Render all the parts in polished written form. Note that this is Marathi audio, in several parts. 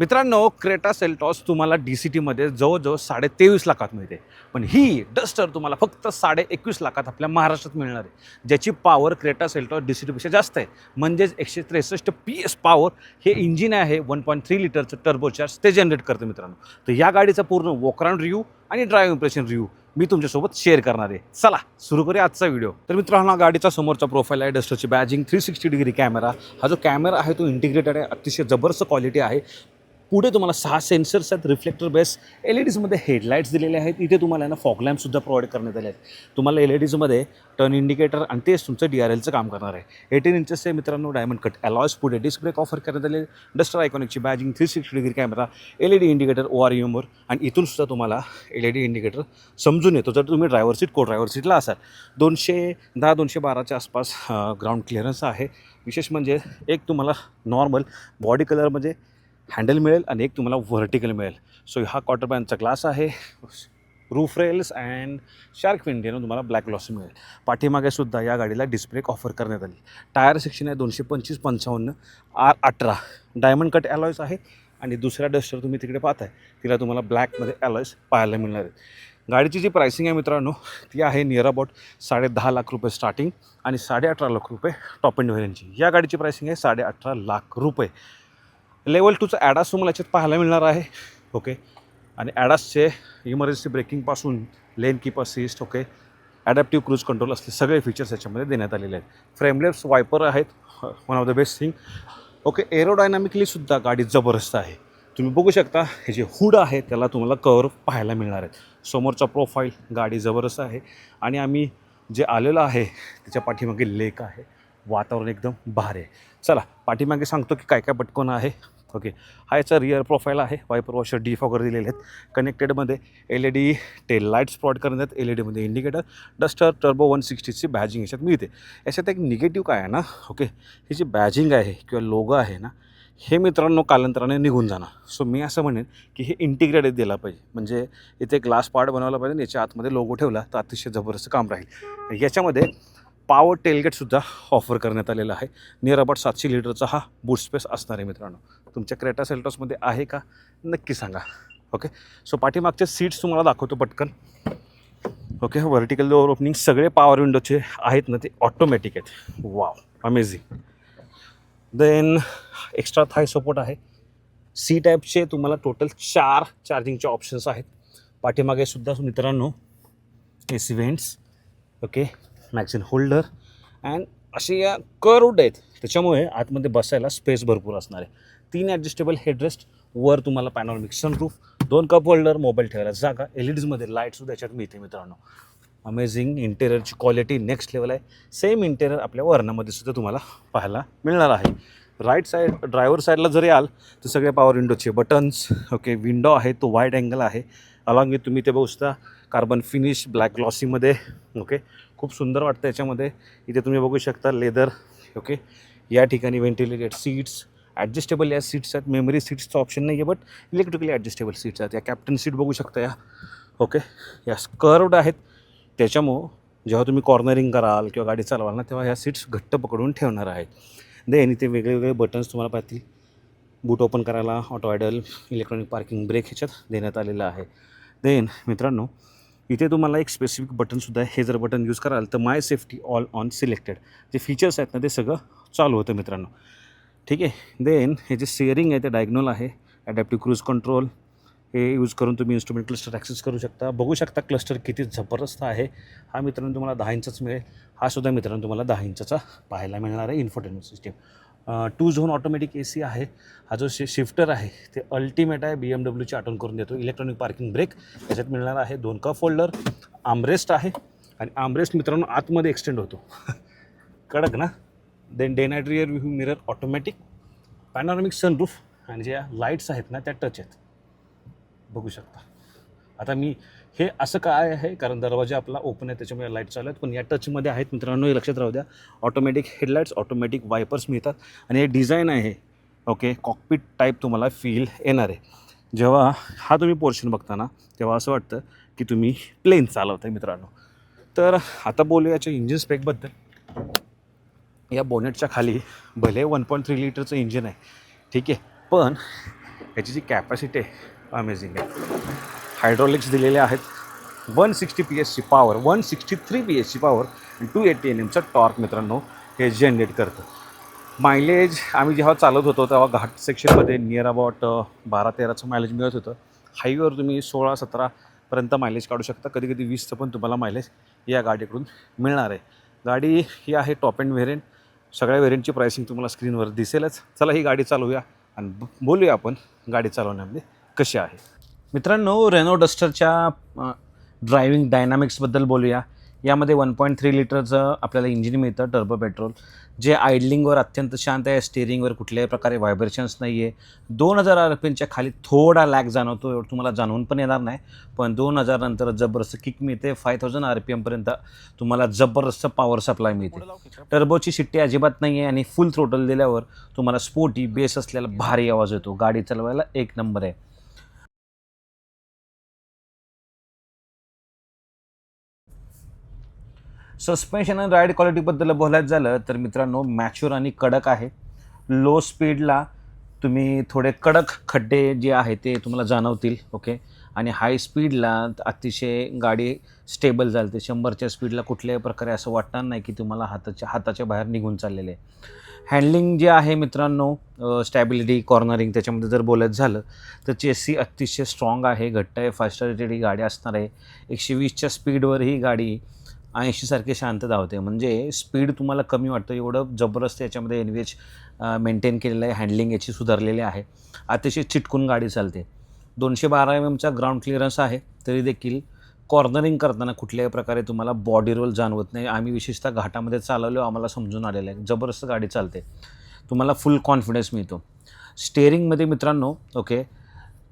मित्रांनो, क्रेटा सेल्टॉस तुम्हाला DCTमध्ये जवळजवळ 23.5 लाखात मिळते. पण ही डस्टर तुम्हाला फक्त 21.5 लाखात आपल्या महाराष्ट्रात मिळणार आहे, ज्याची पॉवर क्रेटा सेल्टॉस DCTपेक्षा जास्त आहे. म्हणजेच 163 PS पॉवर हे इंजिन आहे, 1.3 लिटरचं टर्बोचार्ज ते जनरेट करतं मित्रांनो. तर या गाडीचा पूर्ण वॉक अराउंड रिव्ह्यू आणि ड्राईव्ह इम्प्रेशन रिव्ह्यू मी तुमच्यासोबत शेअर करणार आहे. चला सुरू करूया आजचा व्हिडिओ. तर मित्रांनो, गाडीचा समोरचा प्रोफाईल आहे, डस्टरची बॅजिंग, 360 डिग्री कॅमेरा. हा जो कॅमेरा आहे तो इंटिग्रेटेड आहे, अतिशय जबरदस्त क्वालिटी आहे. पुढे तुम्हाला 6 सेन्सर्स आहेत, रिफ्लेक्टर बेस. LEDजमध्ये हेडलाईट्स दिलेले आहेत. इथे तुम्हाला ना फॉग लॅम्पसुद्धा प्रोव्हाइड करण्यात आले आहेत. तुम्हाला LEDजमध्ये टर्न इंडिकेटर आणि तेच तुमचं DRLचं काम करणार आहे. 18 इंचेसचे मित्रांनो डायमंड कट अलॉयज. पुढे डिस्क ब्रेक ऑफर करण्यात आले. डस्टर आयकॉनिकची badging, 360 degree camera, LED indicator ORMवर आणि इथूनसुद्धा तुम्हाला LED इंडिकेटर समजून येतो जर तुम्ही ड्रायव्हर सीट को ड्रायव्हर सीटला असाल. 210-212च्या आसपास ग्राउंड क्लिअरन्स आहे. विशेष म्हणजे एक तुम्हाला नॉर्मल बॉडी कलरमध्ये हँडल मिळेल आणि एक तुम्हाला व्हर्टिकल मिळेल. सो हा क्वार्टर पॅनचा ग्लास आहे. Roof rails and shark fin देणं तुम्हाला ब्लॅक ग्लॉसी मिळेल. पाठीमागे सुद्धा या गाडीला डिस्क ब्रेक ऑफर करण्यात आली. टायर सेक्शन आहे 225/55 R18. डायमंड कट अलॉयज आहे आणि दुसऱ्या डस्टर तुम्ही तिकडे पाहताय तिला तुम्हाला ब्लॅकमध्ये अलॉयज पाहायला मिळणार आहेत. गाडीची जी प्राइसिंग आहे मित्रांनो ती आहे नियर अबाउट 10.5 लाख रुपये स्टार्टिंग आणि 18.5 लाख रुपये टॉप एंड व्हेरियंटची. या गाडीची प्राइसिंग आहे 18.5 लाख रुपये. लेवल 2चा ॲडास तुम्हाला याच्यात पाहायला मिळणार आहे. ओके, आणि ॲडासचे इमर्जन्सी ब्रेकिंगपासून lane keep assist, okay, adaptive cruise control असले सगळे फीचर्स याच्यामध्ये देण्यात आलेले आहेत. फ्रेमलेस वायपर आहेत, one of the best thing. Okay, एरोडायनामिकलीसुद्धा गाडी जबरदस्त आहे. तुम्ही बघू शकता हे जे हुड आहे त्याला तुम्हाला कव्हर पाहायला मिळणार आहेत. समोरचा प्रोफाईल गाडी जबरदस्त आहे आणि आम्ही जे आलेलं आहे त्याच्या पाठीमागे लेक आहे, वातावरण एकदम भारी आहे. चला पाठीमागे सांगतो की काय काय पटकन आहे. ओके, हा याचा रिअर प्रोफाईल आहे. वायपर वॉशर डिफॉगर दिलेले आहेत. कनेक्टेडमध्ये LED टेल लाईट्स प्रोव्हाइड करण्यात. LEDमध्ये इंडिकेटर. डस्टर टर्बो 160ची बॅजिंग याच्यात मिळते. याच्यात एक निगेटिव्ह काय आहे ना, ओके, ही जी बॅजिंग आहे किंवा लोगो आहे ना, हे मित्रांनो कालांतराने निघून जाणार. सो मी असं म्हणेन की हे इंटिग्रेटेड दिला पाहिजे. म्हणजे इथे ग्लास पार्ट बनवला पाहिजे आणि याच्या आतमध्ये लोगो ठेवला तर अतिशय जबरदस्त काम राहील. याच्यामध्ये पॉवर टेलगेटसुद्धा ऑफर करण्यात आलेला आहे. नियर अबाउट 700 लिटरचा हा बूट स्पेस असणार आहे मित्रांनो. तुमच्या क्रेटा सेल्टॉसमध्ये आहे का नक्की सांगा. ओके, सो पाठीमागचे सीट्स तुम्हाला दाखवतो पटकन. ओके, व्हर्टिकल डोअर ओपनिंग सगळे पॉवर विंडोचे आहेत ना ते ऑटोमॅटिक आहेत. Wow, amazing. देन एक्स्ट्रा थाय सपोर्ट आहे. सी टाईपचे तुम्हाला टोटल 4 चार्जिंगचे ऑप्शन्स आहेत. पाठीमागे सुद्धा मित्रांनो AC vents, okay, magazine holder and असे या कर्व्ड आहेत त्याच्यामुळे आतमध्ये बसायला स्पेस भरपूर असणार आहे. 3 ॲडजस्टेबल हेडरेस्ट, वर तुम्हाला panoramic sunroof, 2 cup holder, mobile ठेवायला जागा, LEDजमध्ये लाईटसुद्धा याच्यात मिळते मित्रांनो. अमेझिंग. इंटेरियरची क्वालिटी नेक्स्ट लेवल आहे. सेम इंटेरियर आपल्या वर्णामध्ये सुद्धा तुम्हाला पाहायला मिळणार आहे. राईट साईड ड्रायव्हर साईडला जरी आल तर सगळे पॉवर विंडोचे बटन्स, ओके, विंडो आहे तो वाईड अँगल आहे. अलॉंग विथ तुम्ही ते बघू शकता कार्बन फिनिश ब्लॅक ग्लॉसीमध्ये, ओके, खूप सुंदर वाटतं याच्यामध्ये. इथे तुम्ही बघू शकता लेदर, ओके, या ठिकाणी व्हेंटिलेटेड सीट्स, ॲडजस्टेबल या सीट्स आहेत. मेमरी सीट्सचा ऑप्शन नाही आहे बट इलेक्ट्रिकली ॲडजस्टेबल सीट्स आहेत. या कॅप्टन सीट बघू शकता या, ओके, या कर्व्ड आहेत त्याच्यामुळं जेव्हा तुम्ही कॉर्नरिंग कराल किंवा गाडी चालवाल ना तेव्हा ह्या सीट्स घट्ट पकडून ठेवणार आहेत. देन इथे वेगवेगळे बटन्स तुम्हाला पाहतील. बूट ओपन करायला, auto idle, electronic parking brake ह्याच्यात देण्यात आलेलं आहे. देन मित्रांनो इथे तुम्हाला एक स्पेसिफिक बटनसुद्धा आहे. हे जर बटन यूज कराल तर माय सेफ्टी ऑल ऑन सिलेक्टेड जे फीचर्स आहेत ना ते सगळं चालू होतं मित्रांनो. ठीक आहे. देन हे जे स्टिअरिंग आहे ते डायग्नोल आहे. ॲडॅप्टिव्ह क्रूज कंट्रोल हे यूज करून तुम्ही इन्स्ट्रुमेंट क्लस्टर ॲक्सेस करू शकता. बघू शकता क्लस्टर किती जबरदस्त आहे. हा मित्रांनो तुम्हाला 10 इंचच मिळेल. हा सुद्धा मित्रांनो तुम्हाला 10 इंचचा पाहायला मिळणार आहे. Infotainment system 2 zone automatic AC आहे. हा जो शिफ्टर आहे ते अल्टिमेट आहे. BMWची आठवण करून देतो. इलेक्ट्रॉनिक पार्किंग ब्रेक याच्यात मिळणार आहे. 2 कप होल्डर, आर्मरेस्ट आहे आणि आर्मरेस्ट मित्रांनो आतमध्ये एक्सटेंड होतो. कडक ना. Then day night rear view mirror automatic, panoramic sunroof आणि ज्या लाईट्स आहेत ना त्या टच आहेत बघू शकता. आता मी हे असं काय आहे कारण दरवाजा आपला ओपन आहे त्याच्यामुळे लाईट चालू आहेत पण या टचमध्ये आहेत मित्रांनो. हे लक्षात राहू द्या. ऑटोमॅटिक हेडलाईट्स, ऑटोमॅटिक वायपर्स मिळतात आणि हे डिझाईन आहे, ओके, कॉकपिट टाईप तुम्हाला फील येणार आहे. जेव्हा हा तुम्ही पोर्शन बघता ना तेव्हा असं वाटतं की तुम्ही प्लेन चालवत आहे मित्रांनो. तर आता बोलूया याच्या इंजिन स्पेकबद्दल. या बोनेटच्या खाली भले 1.3 लिटरचं इंजिन आहे, ठीक आहे, पण ह्याची जी कॅपॅसिटी आहे अमेझिंग आहे. हायड्रॉलिक्स दिलेले आहेत. 160 PS पॉवर, 163 PS पॉवर आणि 280 Nmचा टॉर्क मित्रांनो हे जनरेट करतं. मायलेज आम्ही जेव्हा चालत होतो तेव्हा घाट सेक्शनमध्ये नियर अबाउट 12-13चं मायलेज मिळत होतं. हायवेवर तुम्ही 16-17पर्यंत मायलेज काढू शकता. कधी कधी 20चं पण तुम्हाला मायलेज या गाडीकडून मिळणार आहे. गाडी ही आहे टॉप एंड व्हेरियंट. सगळ्या व्हेरियंटची प्राइसिंग तुम्हाला स्क्रीनवर दिसेलच. चला ही गाडी चालवूया आणि बोलूया आपण गाडी चालवण्यामध्ये कशी आहे. मित्रांनो, रेनो डस्टरच्या ड्रायव्हिंग डायनामिक्सबद्दल बोलूया. यामध्ये 1.3 लिटरचं आपल्याला इंजिन मिळतं, टर्बो पेट्रोल, जे आयडलिंगवर अत्यंत शांत आहे. स्टेअरिंगवर कुठल्याही प्रकारे व्हायब्रेशन्स नाही आहे. 2000 RPMच्या खाली थोडा लॅग जाणवतो, एवढं तुम्हाला जाणवून पण येणार नाही. पण 2000 नंतर जबरदस्त किक मिळते. 5000 RPMपर्यंत तुम्हाला जबरदस्त पॉवर सप्लाय मिळते. टर्बोची शिट्टी अजिबात नाही आहे आणि फुल थ्रोटल दिल्यावर तुम्हाला स्पोर्टी बेस असलेला भारी आवाज येतो. गाडी चालवायला एक नंबर आहे. सस्पेन्शन आणि राईड क्वालिटीबद्दल बोलायचं झालं तर मित्रांनो, मॅच्युअर आणि कडक आहे. लो स्पीडला तुम्ही थोडे कडक खड्डे जे आहे ते तुम्हाला जाणवतील. ओके. आणि हाय स्पीडला अतिशय गाडी स्टेबल चालते. 100च्या स्पीडला कुठल्याही प्रकारे असं वाटणार नाही की तुम्हाला हाताच्या बाहेर निघून चाललेले आहे. हँडलिंग जे आहे मित्रांनो, स्टॅबिलिटी, कॉर्नरिंग त्याच्यामध्ये जर बोलायचं झालं तर चेसी अतिशय स्ट्रॉंग आहे, घट्ट आहे. फास्ट रेटेड ही गाडी असणार आहे. 120च्या स्पीडवर ही गाडी 80 सारखी शांत धावते. म्हणजे स्पीड तुम्हाला कमी वाटतं एवढं जबरदस्त याच्यामध्ये NVH मेंटेन केलेलं आहे. हँडलिंग याची सुधारलेली आहे. अतिशय चिटकून गाडी चालते. 212 mmचा ग्राउंड क्लिअरन्स आहे. तरी देखील कॉर्नरिंग करताना कुठल्याही प्रकारे तुम्हाला बॉडी रोल जाणवत नाही. आम्ही विशेषतः घाटामध्ये चालवलो, आम्हाला समजून आलेलं आहे. जबरदस्त गाडी चालते. तुम्हाला फुल कॉन्फिडन्स मिळतो. स्टेअरिंगमध्ये मित्रांनो, ओके,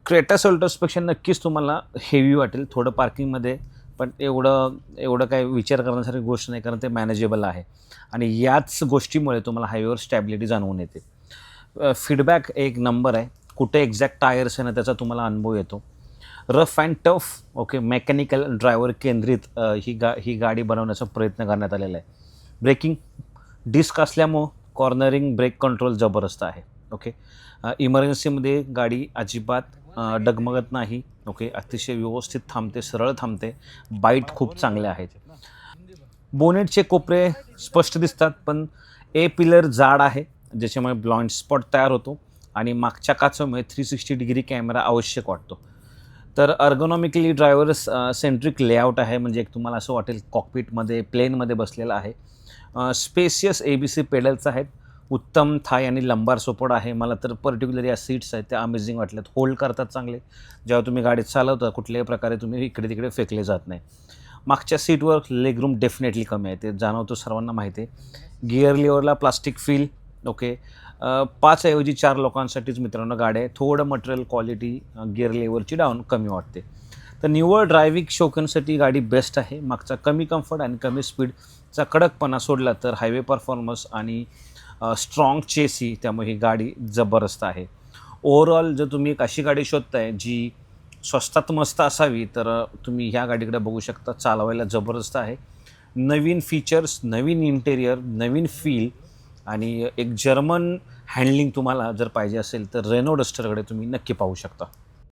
क्रेटा सेल्टॉसपेक्षा नक्कीच तुम्हाला हेवी वाटेल थोडं पार्किंगमध्ये. पण एवढं काही विचार करण्यासारखी गोष्ट नाही, कारण ते मॅनेजेबल आहे. आणि याच गोष्टीमुळे तुम्हाला हायवेवर स्टॅबिलिटी जाणवून येते. फीडबॅक एक नंबर आहे. कुठे एक्झॅक्ट टायर्स आहे ना त्याचा तुम्हाला अनुभव येतो. Rough and tough, okay, mechanical driver केंद्रित ही गाडी बनवण्याचा प्रयत्न करण्यात आलेला आहे. ब्रेकिंग डिस्क असल्यामुळं कॉर्नरिंग ब्रेक कंट्रोल जबरदस्त आहे. ओके. इमर्जन्सीमध्ये गाडी अजिबात डगमगत नाही. ओके. अतिशय व्यवस्थित थांबते, सरळ थांबते. बाईट खूप चांगले आहेत. बोनेटचे कोपरे स्पष्ट दिसतात, पण पिलर जाड आहे ज्याच्यामुळे ब्लाइंड स्पॉट तयार होतो आणि मागच्या काचामुळे 360 डिग्री कॅमेरा आवश्यक वाटतो. तर अर्गोनॉमिकली ड्रायव्हर सेंट्रिक लेआउट आहे. म्हणजे एक तुम्हाला असं वाटेल कॉकपिटमध्ये प्लेनमध्ये बसलेलं आहे. स्पेसियस ABC पेडल्स आहेत. उत्तम थाय आणि लंबार सपोर्ट आहे. मला तर पर्टिक्युलर या सीट्स आहेत त्या अमेझिंग वाटल्यात. होल्ड करतात चांगले. जेव्हा तुम्ही गाडीत चालवता कुठल्याही प्रकारे तुम्ही इकडे तिकडे फेकले जात नाही. मागच्या सीटवर लेग रूम डेफिनेटली कमी आहे, ते जाणवतो, सर्वांना माहिती आहे. गिअर लिव्हरला प्लास्टिक फील. ओके. 5 ऐवजी 4 लोकांसाठीच मित्रांनो गाडी आहे. थोडं मटेरियल क्वालिटी गिअर लेव्हरची डाऊन कमी वाटते. तर निव्वळ ड्रायव्हिंग शौकींसाठी गाडी बेस्ट आहे. मागचा कमी कम्फर्ट आणि कमी स्पीडचा कडकपणा सोडला तर हायवे परफॉर्मन्स आणि स्ट्रॉंग चेसी, त्यामुळे ही गाडी जबरदस्त आहे. ओव्हरऑल जर तुम्ही एक अशी गाडी शोधताय जी स्वस्तात मस्त असावी तर तुम्ही ह्या गाडीकडे बघू शकता. चालवायला जबरदस्त आहे. नवीन फीचर्स, नवीन इंटेरियर, नवीन फील आणि एक जर्मन हँडलिंग तुम्हाला जर पाहिजे असेल तर रेनो डस्टरकडे तुम्ही नक्की पाहू शकता.